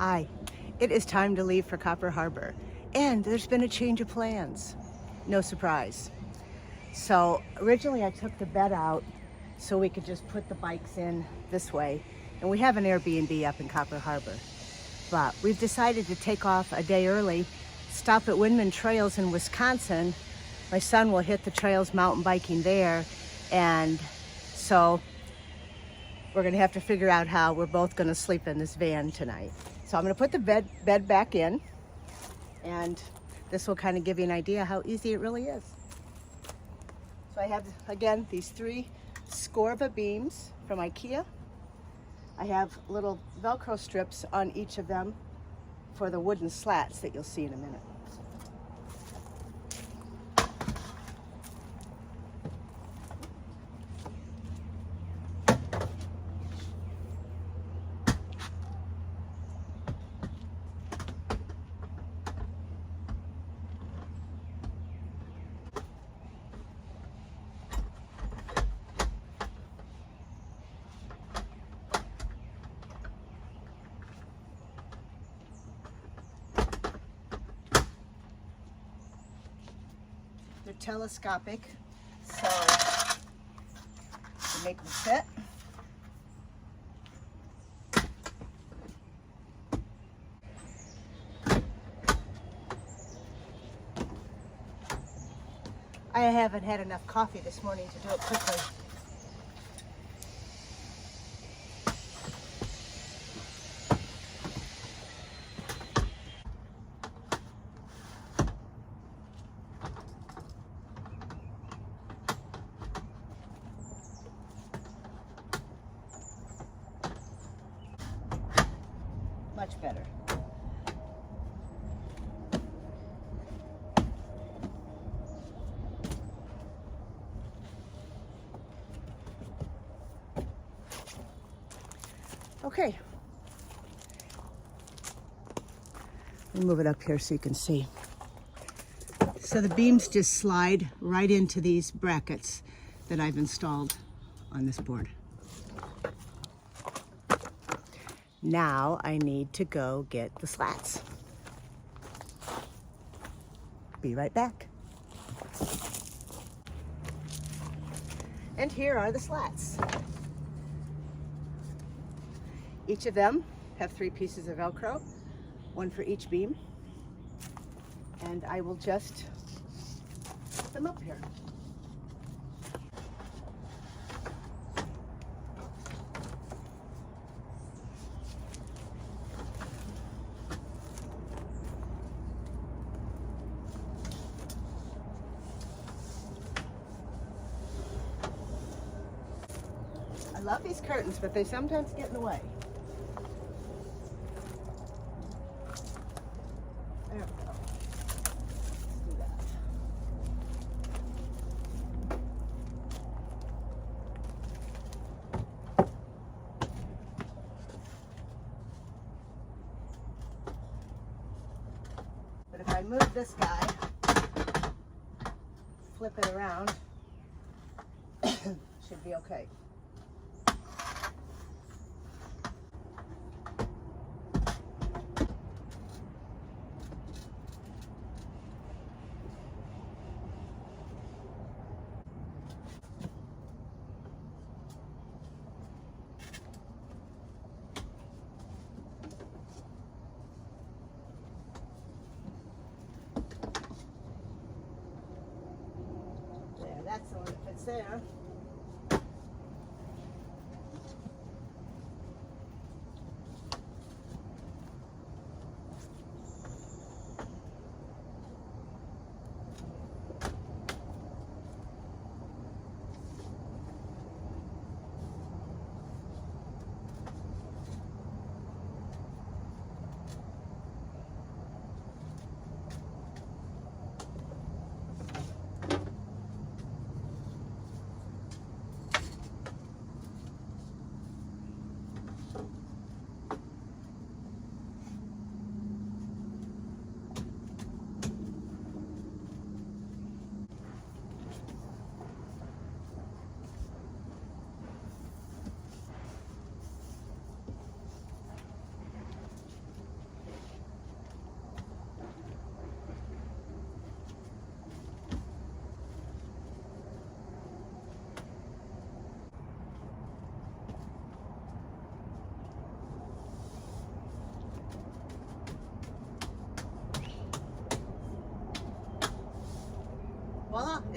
Hi, it is time to leave for Copper Harbor, and there's been a change of plans. No surprise. So originally I took the bed out so we could just put the bikes in this way, and we have an Airbnb up in Copper Harbor. But we've decided to take off a day early, stop at WinMan Trails in Wisconsin. My son will hit the trails mountain biking there, and so we're gonna have to figure out how we're both gonna sleep in this van tonight. So I'm gonna put the bed back in, and this will kind of give you an idea how easy it really is. So I have, again, these 3 Scorba beams from IKEA. I have little Velcro strips on each of them for the wooden slats that you'll see in a minute. They're telescopic, so you make them fit. I haven't had enough coffee this morning to do it quickly. Much better. Okay. Let me move it up here so you can see. So the beams just slide right into these brackets that I've installed on this board. Now I need to go get the slats. Be right back. And here are the slats. Each of them have 3 pieces of Velcro, 1 for each beam. And I will just put them up here. I love these curtains, but they sometimes get in the way. There we go. Let's do that. But if I move this guy, flip it around, should be okay. That's the one that fits there.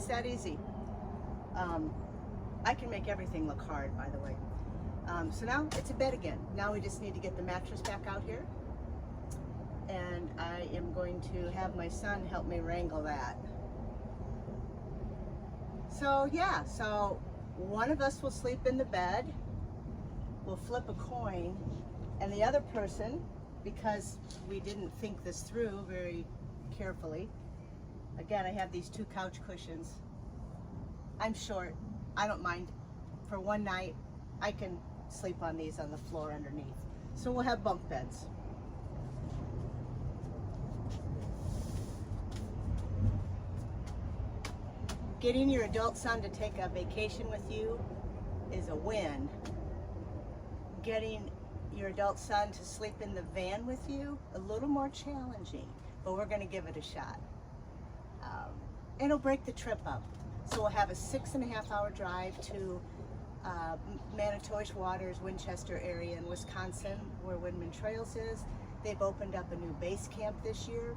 It's that easy. I can make everything look hard, by the way. So now it's a bed again. Now we just need to get the mattress back out here. And I am going to have my son help me wrangle that. So yeah, so one of us will sleep in the bed. We'll flip a coin, and the other person, because we didn't think this through very carefully, again, I have these 2 couch cushions. I'm short, I don't mind. For one night, I can sleep on these on the floor underneath. So we'll have bunk beds. Getting your adult son to take a vacation with you is a win. Getting your adult son to sleep in the van with you, a little more challenging, but we're gonna give it a shot. It'll break the trip up. So we'll have a 6.5-hour drive to Manitowish Waters, Winchester area in Wisconsin, where WinMan Trails is. They've opened up a new base camp this year,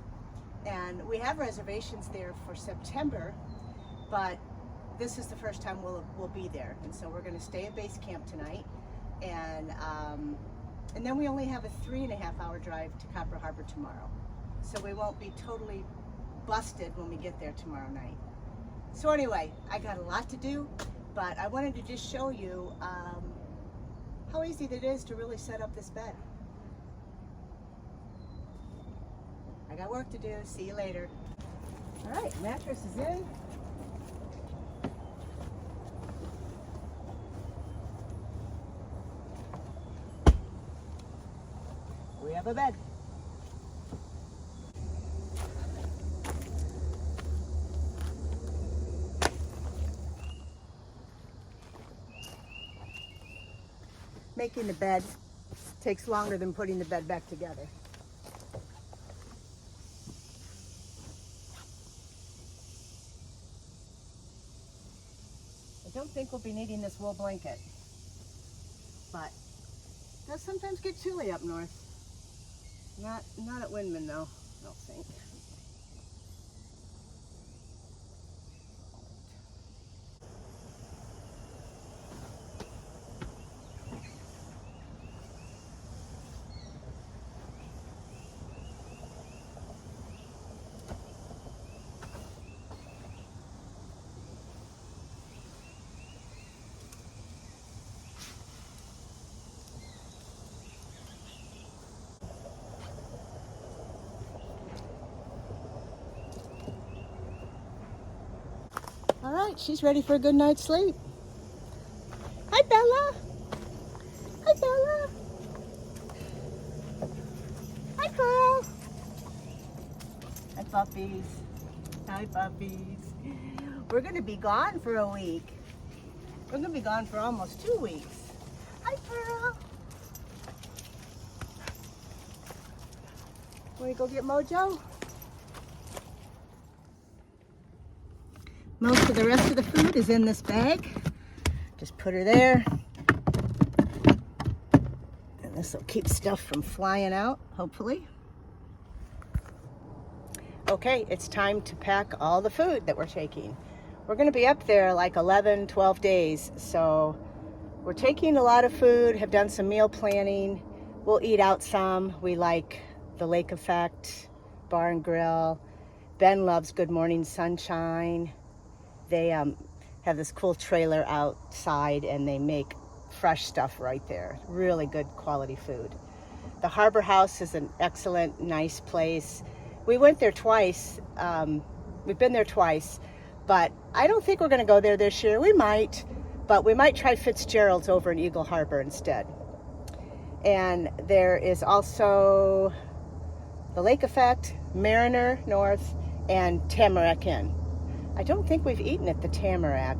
and we have reservations there for September, but this is the first time we'll be there, and so we're going to stay at base camp tonight, and then we only have a 3.5-hour drive to Copper Harbor tomorrow, so we won't be totally busted when we get there tomorrow night. So anyway, I got a lot to do, but I wanted to just show you how easy it is to really set up this bed. I got work to do. See you later. All right, mattress is in. We have a bed. Making the bed takes longer than putting the bed back together. I don't think we'll be needing this wool blanket, but it does sometimes get chilly up north. Not at WinMan though, I don't think. All right, she's ready for a good night's sleep. Hi, Bella. Hi, Bella. Hi, Pearl. Hi, puppies. Hi, puppies. We're going to be gone for a week. We're going to be gone for almost 2 weeks. Hi, Pearl. Want to go get Mojo? Most of the rest of the food is in this bag. Just put her there. And this will keep stuff from flying out, hopefully. Okay, it's time to pack all the food that we're taking. We're going to be up there like 11, 12 days. So we're taking a lot of food, have done some meal planning. We'll eat out some. We like the Lake Effect, Bar and Grill. Ben loves Good Morning Sunshine. They have this cool trailer outside and they make fresh stuff right there. Really good quality food. The Harbor House is an excellent, nice place. We went there twice. We've been there twice, but I don't think we're going to go there this year. We might, but we might try Fitzgerald's over in Eagle Harbor instead. And there is also the Lake Effect, Mariner North, and Tamarack Inn. I don't think we've eaten at the Tamarack.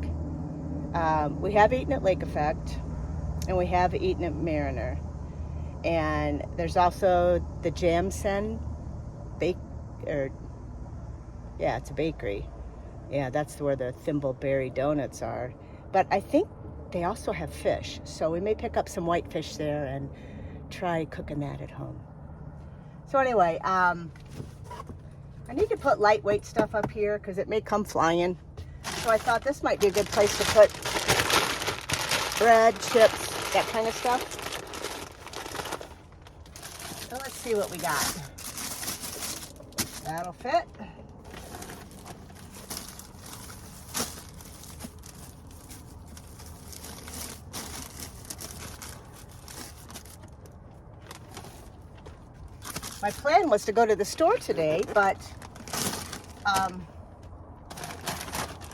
We have eaten at Lake Effect, and we have eaten at Mariner. And there's also the Jamsen it's a bakery. Yeah, that's where the Thimbleberry donuts are. But I think they also have fish, so we may pick up some white fish there and try cooking that at home. So anyway, I need to put lightweight stuff up here because it may come flying. So I thought this might be a good place to put bread, chips, that kind of stuff. So let's see what we got. That'll fit. My plan was to go to the store today, but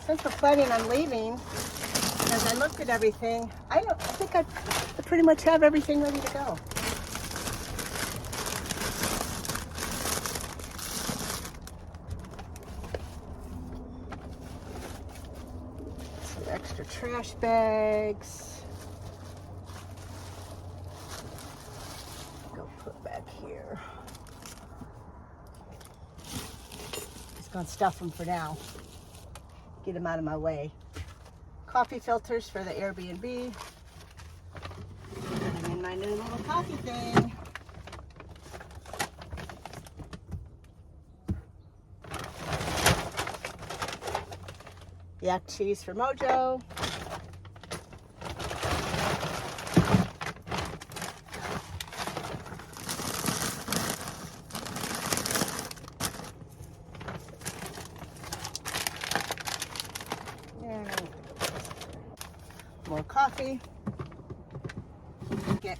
since we're planning on leaving, as I looked at everything, I think I pretty much have everything ready to go. Some extra trash bags. Go put back here. Just gonna stuff them for now. Get them out of my way. Coffee filters for the Airbnb. I'm in my new little coffee thing. Yak cheese for Mojo. More coffee. Get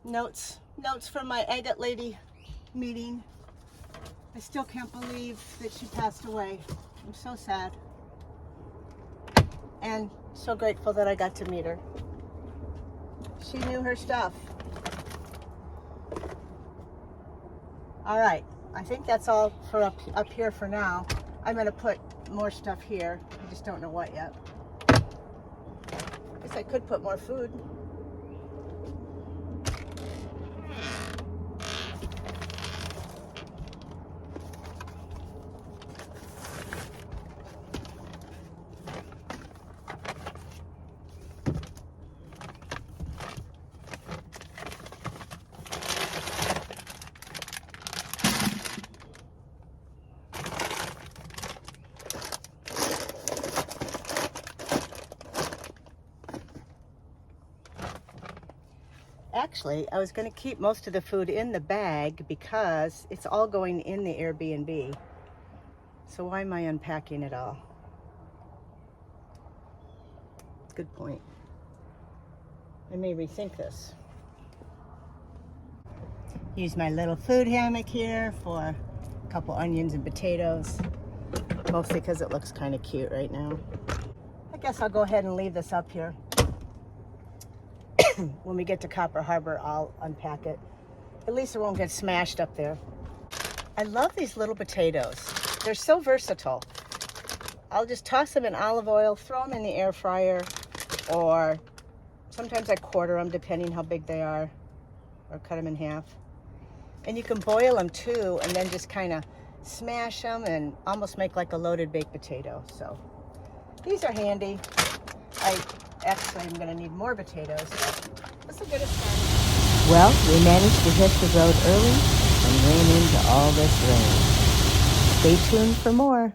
notes from my agate lady meeting. I still can't believe that she passed away. I'm so sad and so grateful that I got to meet her. She knew her stuff. All right, I think that's all for up here for now. I'm gonna put more stuff here. I just don't know what yet. I guess I could put more food. Actually, I was going to keep most of the food in the bag because it's all going in the Airbnb. So why am I unpacking it all? Good point. I may rethink this. Use my little food hammock here for a couple onions and potatoes. Mostly because it looks kind of cute right now. I guess I'll go ahead and leave this up here. When we get to Copper Harbor, I'll unpack it. At least it won't get smashed up there. I love these little potatoes. They're so versatile. I'll just toss them in olive oil, throw them in the air fryer, or sometimes I quarter them depending how big they are, or cut them in half. And you can boil them too, and then just kind of smash them and almost make like a loaded baked potato. So these are handy. Actually, I'm going to need more potatoes. This will get us started. Well, we managed to hit the road early and ran into all this rain. Stay tuned for more.